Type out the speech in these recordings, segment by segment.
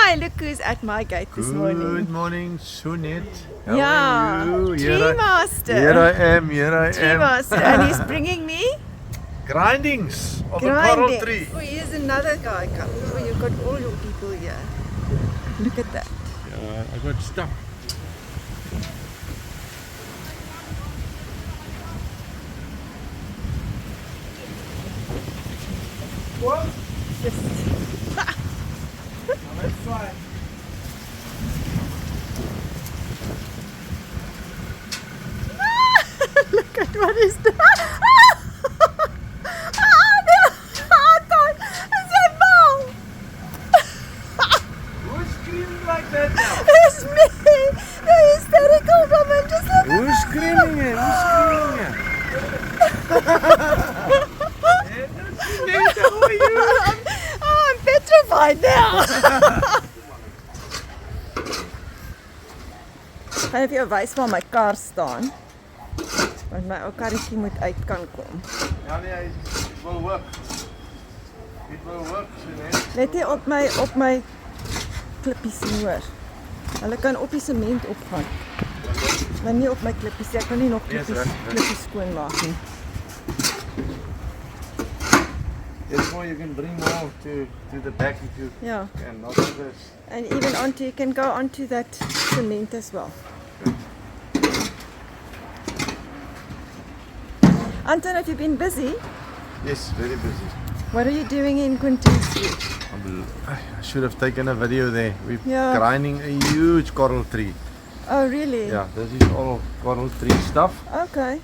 Hi, look who's at my gate this morning. Good morning, Sunit. How Yeah, are you? Treemaster. Here I am. Treemaster, and he's bringing me Grindings of a coral grindings. tree. Oh, here's another guy coming. Oh, you've got all your people here. Look at that. Yeah, I got stuck. What? Yes. That's fine. Look at what he's doing. Anton, is that Mom? Who's screaming like that now? It's me. The hysterical woman. Just look at Who's screaming it? Who's screaming it? How are you? I'm petrified now. Gaan ek vir jou wys waar my kar staan. Want my ou karretjie moet uit kan kom. Ja, nee, it will work. It will work, Sunit. Let jy op my klippies nie hoor. Hulle kan op die sement opgaan. Maar nie op my klippies. Ek kan nie nog klippies skoon maak nie. Therefore, you can bring more to the back if you Ja. can, not to this. And even onto, you can go onto that cement as well. Anton, have you been busy? Yes, very busy. What are you doing in Quinton Street? I should have taken a video there. We're Yeah. grinding a huge coral tree. Oh, really? Yeah, this is all coral tree stuff. Okay.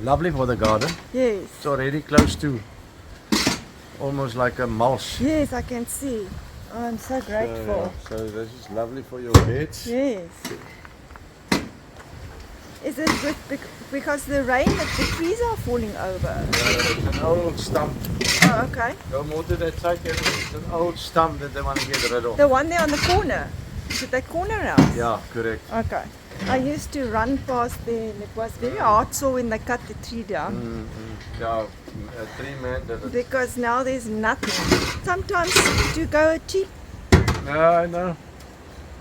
Lovely for the garden. Yes. It's already close to almost like a mulch. Yes, I can see. Oh, I'm so grateful. So this is lovely for your beds. Yes. Is it because the rain that the trees are falling over? It's an old stump. Oh, okay. Go more to that side. It's an old stump that they want to get rid of. The one there on the corner. Is it that corner house? Yeah, correct. Okay. I used to run past there and it was very hard so when they cut the tree down. Yeah, a tree man did it. Because now there's nothing. Sometimes to go cheap. No, I know.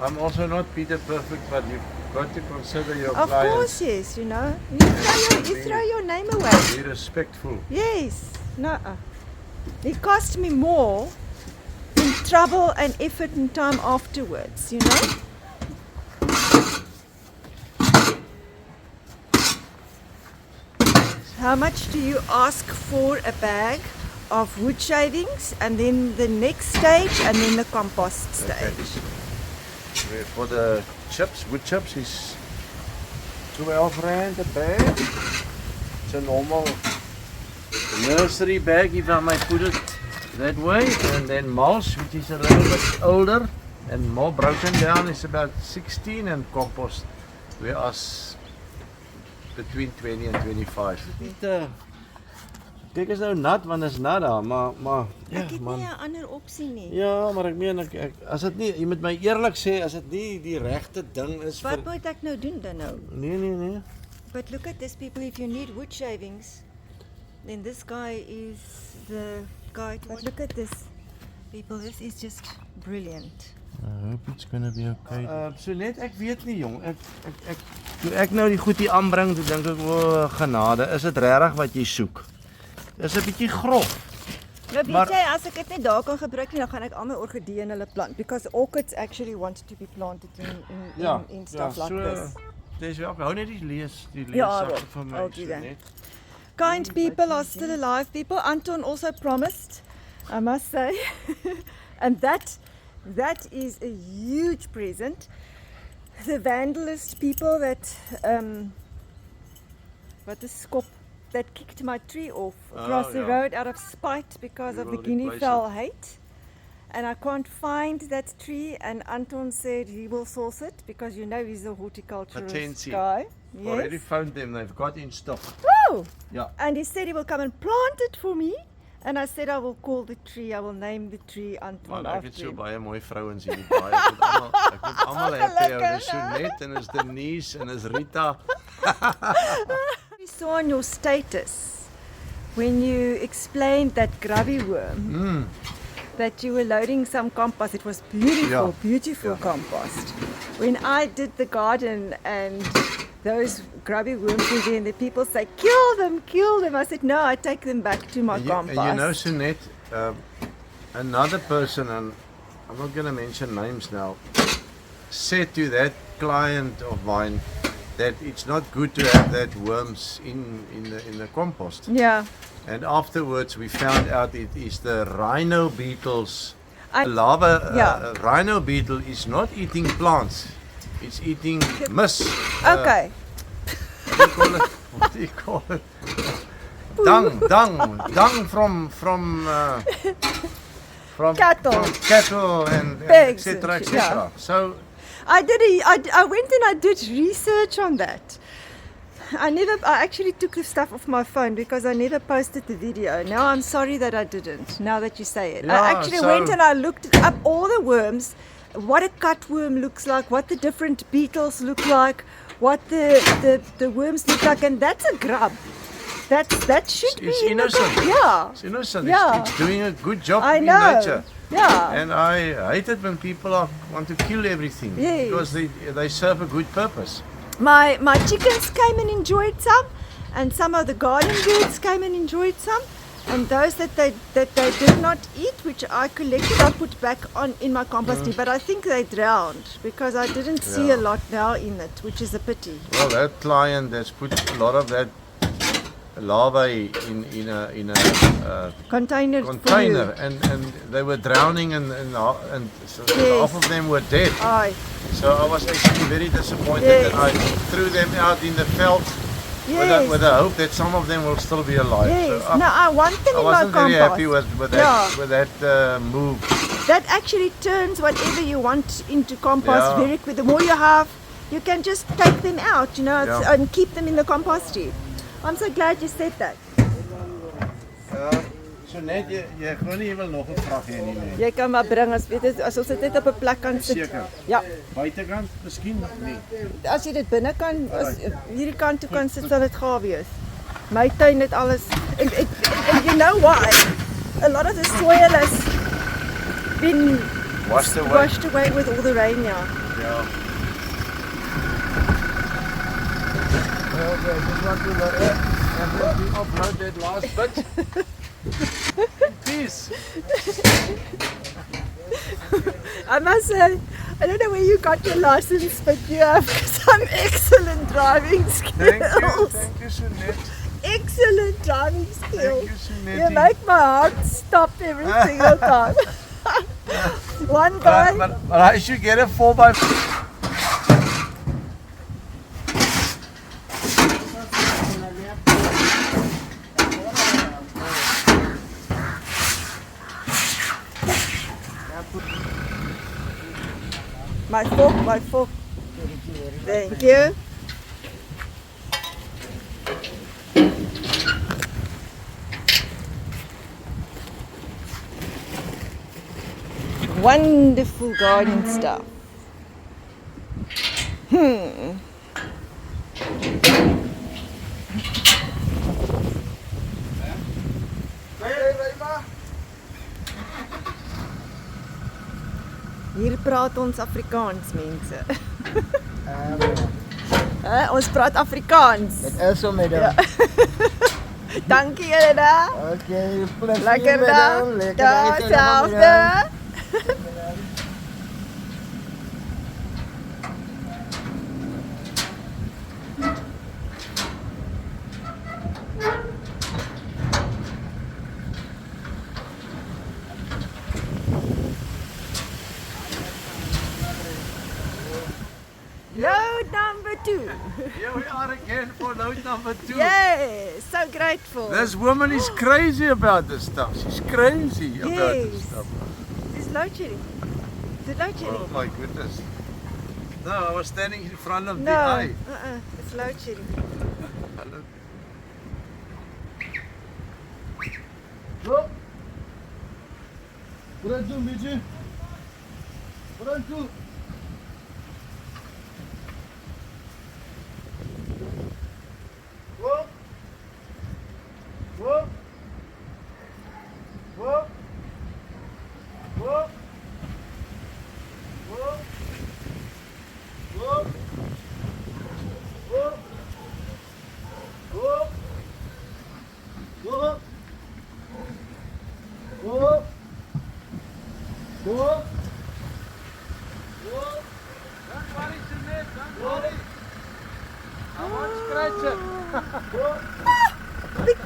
I'm also not Peter Perfect, but you've got to consider your Of clients. course, yes, you know. You throw your name away. Be respectful. Yes. No. It cost me more in trouble and effort and time afterwards, you know. How much do you ask for a bag of wood shavings and then the next stage and then the compost stage? For the chips, wood chips is 12 rand a bag. It's a normal nursery bag, if I might put it that way. And then mulch, which is a little bit older and more broken down, is about 16, and compost, whereas between 20 and 25. Kyk is nou nat want is nat daar, maar ja, Ek het man. nie 'n ander opsie nie. Ja, maar ek meen as dit nie, jy moet my eerlik sê, as dit nie die regte ding is Wat vir moet ek nou doen dan nou? Nee. But look at this, people. If you need wood shavings, then this guy is the guy. But look at this, people. This is just brilliant. I hope it's gonna be okay. So net ek weet nie jong, toe ek nou die goed hier aanbring, toe dink ek, o genade, is dit regtig wat jy soek? Dis 'n bietjie grof. Nou weet Maar- jy, as ek dit net daar kan gebruik nie, dan gaan ek al my orchideeë in hulle plant because orchids actually want to be planted in stuff like this. Dis wel, hou net die lees Ja, sagte vir my. I'll do so that. net. Kind people are still alive, people. Anton also promised, I must say, and that is a huge present. The vandalist people that what is skop that kicked my tree off across the road out of spite because You of the will guinea replace fowl hate. And I can't find that tree, and Anton said he will source it because you know he's a horticulturist Patensie. guy. Already Yes. found them, they've got in stock. Oh! Ja. And he said he will come and plant it for me. And I said I will call the tree, I will name the tree Anton Maar ek after het so him. baie mooi vrouens hier baie. Ek moet almal hê jou. Dis Sunit en is Denise en is Rita. We saw on your status when you explained that grubby worm that you were loading some compost. It was beautiful, Yeah. beautiful compost. When I did the garden and those grubby worms were there, and the people say, kill them, kill them. I said, no, I take them back to my And compost. you know, Sunette, another person, and I'm not going to mention names now, said to that client of mine that it's not good to have that worms in the compost. Yeah. And afterwards we found out it is the rhino beetles. I- The larva, yeah. rhino beetle is not eating plants, it's eating mist. Okay. What do you call it? Dung from Cattle. from cattle and Pigs etc. and shit, etc. yeah. So I went and I did research on that. I actually took the stuff off my phone because I never posted the video. Now I'm sorry that I didn't, now that you say it. Yeah, I actually so- went and I looked up all the worms, what a cutworm looks like, what the different beetles look like, what the worms look like, and that's a grub. That should it's be in the innocent. yeah. It's innocent. Yeah. It's doing a good job I in know. nature. Yeah. And I hate it when people want to kill everything Yes. because they serve a good purpose. My chickens came and enjoyed some, and some of the garden birds came and enjoyed some, and those that they did not eat, which I collected, I put back on in my composting. But I think they drowned because I didn't see Yeah. a lot now in it, which is a pity. Well, that client has put a lot of that larvae in a Container. container, and they were drowning, and so Yes. half of them were dead. Aye. So I was actually very disappointed Yes. that I threw them out in the veld Yes. with the hope that some of them will still be alive. Yes. So No, I want them I in my wasn't very compost. happy with Yeah. that move. That actually turns whatever you want into compost Yeah. very quick. The more you have, you can just take them out, Yeah. and keep them in the compost heap. I'm so glad you said that. So net jy gou nie wil nog 'n vraag hê nie. Jy kan maar bring as ons dit net op 'n plek kan sit. Seker. Ja. Buitekant miskien nie. As jy dit binne kan, hierdie kant toe kan sit, sal dit gaaf wees. My tuin het alles. And you know why? A lot of the soil has been washed away with all the rain, yeah. Ja. Well, I just want to upload that last bit. Peace. I must say, I don't know where you got your license, but you have some excellent driving skills. Thank you, Sunette. Excellent driving Thank skills. you, You Sunette. make my heart stop every single time. One guy. But I should get a 4x4. My fork. Thank you. Wonderful garden stuff. Hier praat ons Afrikaans, mense. Ons praat Afrikaans. Dit is so met Ja. hom. Dankie julle daar. Okay, plezier Lekker met daar. hom. Lekker Daar daar, met hom. selfde. Load number 2. Here we are again for load number 2. Yay, so grateful. This woman is crazy about this stuff. She's crazy about this Yes. stuff. It's load shedding. Is it load Oh shedding? my goodness. No, I was standing in front of No, the eye. it's load shedding. Zo. Bırak dur Bici. Bırak dur. Hop. Hop. Hop.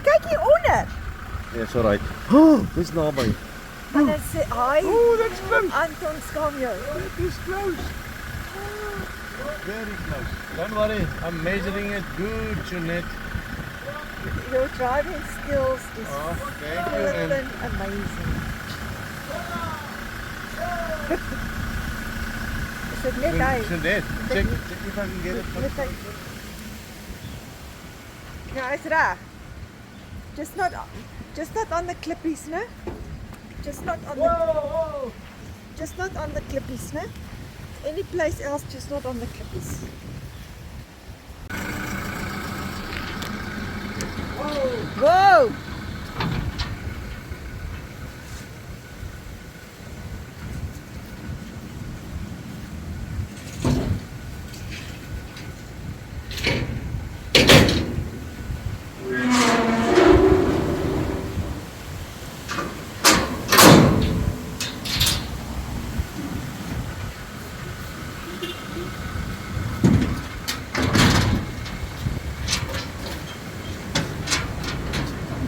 Kyk hier onder. Yeah, it's alright. Oh, dis naby. En dan sê hy, Oh, that's close. Anton skam jou. That is close. Very close. Don't worry, I'm measuring it good, Jeanette. Your driving skills is Oh, thank you. flippin' amazing. Is dit net hy? Jeanette, check if I can get it. Net hy. Ja, hy's reg. Just not on the clippies, no? Just not on the clippies, no? Any place else, just not on the clippies. Whoa!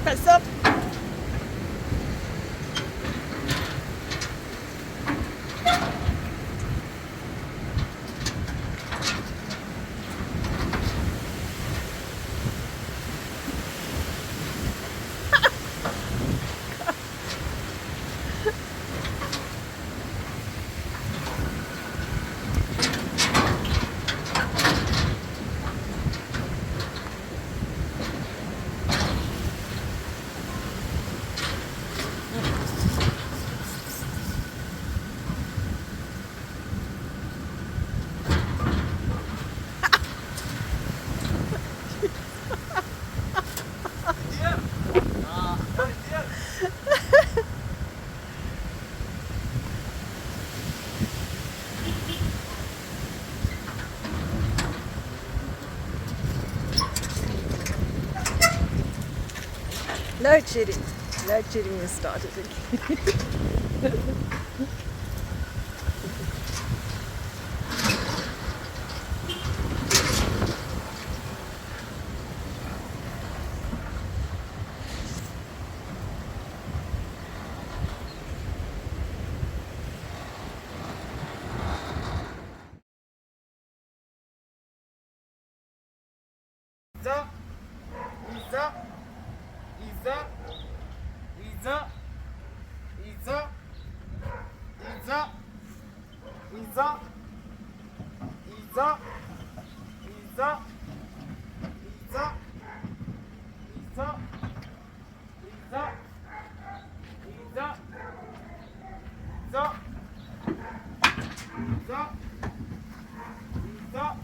Pas op. Load shedding. Load shedding has started again. Stop.